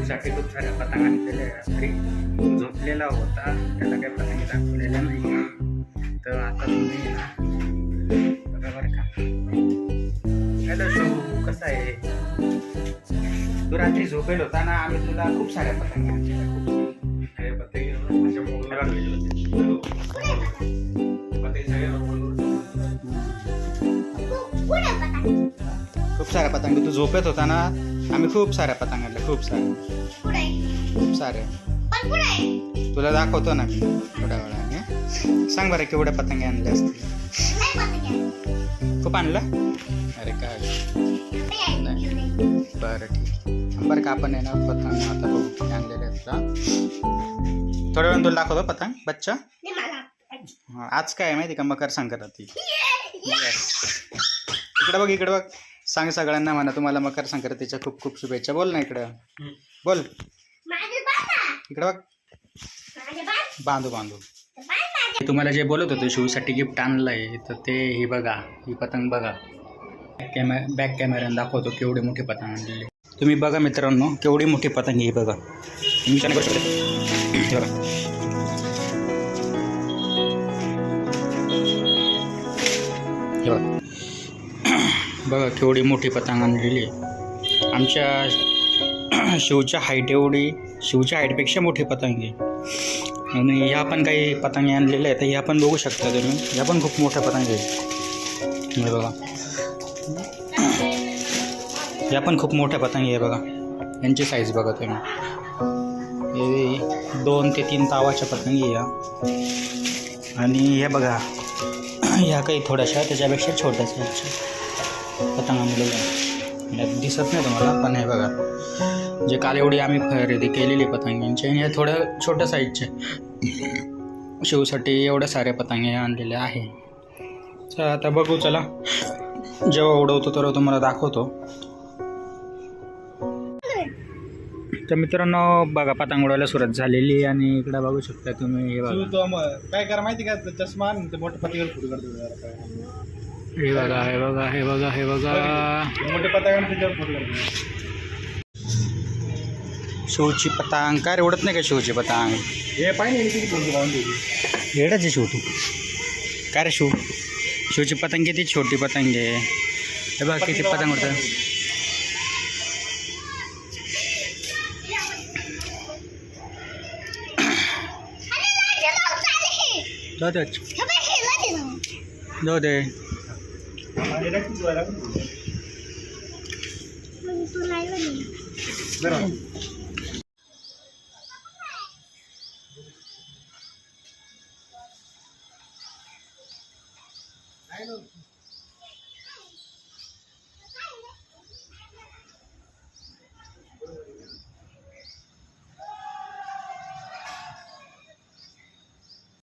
शिवसाठी खूप साऱ्या पतंग आणलेल्या रात्री झोपलेला होता, त्याला काही पतंगी दाखवलेल्या नाही. तर आता तुम्ही ना बरोबर का. हॅलो शिव, कसा आहे तू? रात्री झोपेल होता ना, आम्ही तुला खूप साऱ्या पतंगी आणलेल्या. खूप साऱ्या पतंग. तू झोपेत होता ना, आम्ही खूप साऱ्या पतंग आणल्या. खूप सारे तुला दाखवतो ना मी थोड्या वेळाने. सांग बरं केवढ्या पतंगी आणल्या असतील? खूप आणलं? अरे काय नाही. बरं ठीक. बरं का, आपण आहे ना पतंग आता बघू किती आणलेले आहेत का. थोड्या वेळाने तुला दाखवतो पतंग बच्चा. आज काय आहे माहिती का, मकर संक्रांती. इकडे बघ, इकडे बघ. सांग सगळ्यांना म्हणा तुम्हाला मकर संक्रांतीच्या खूप खूप शुभेच्छा. बोल ना इकडं, बोल. इकडे बघ. बांधू. तुम्हाला जे बोलत होतो शिवसाठी गिफ्ट आणलंय, तर ते ही बघा, ही पतंग बघा. बॅक कॅमेऱ्याने दाखवतो केवढी मोठी पतंग आणलेली. तुम्ही बघा मित्रांनो, केवढी मोठी पतंग ही बघा. तुम्ही विचार करू शकता. बघा केवढी मोठी पतंग आणलेली. आमच्या शिवच्या हाईटपेक्षा मोठी पतंग आहे. आणि ह्या पण काही पतंगी आणलेल्या आहेत. ह्या पण बघू शकता तुम्ही, ह्या पण खूप मोठ्या पतंग आहे. हे बघा, ह्या पण खूप मोठ्या पतंगी आहे बघा. यांची साईज बघा तुम्ही. हे 2 ते 3 तावाच्या पतंगी या. आणि हे बघा, ह्या काही थोड्याशा त्याच्यापेक्षा छोट्या साईजच्या पतंग आणलेल्या. दिसत नाही तुम्हाला, पण हे बघा, जे काल एवढी आम्ही खरेदी केलेली पतंगींची, आणि ह्या थोड्या छोट्या साईजचे शिवसाठी एवढ्या साऱ्या पतंगी आणलेल्या आहे. चला आता बघू. चला जेव्हा उडवतो तेव्हा तुम्हाला दाखवतो. तर मित्रांनो बघा, पतंग उडवायला सुरुवात झालेली. आणि इकडे बघू शकता तुम्ही. हे बघा काय करा माहिती का, चष्मा आणि ते मोठे पतंग फुट करतो. हे बघा मोठे पतंग त्याच्यावर फुट करतो. शिवची पतंग काय रे, उडत नाही का शिवची पतंग? हे पाहिजे एवढाच शिव तू काय रे शिवची पतंग किती छोटी पतंग आहे. हे बघा किती पतंग उडतं. जाऊ दे.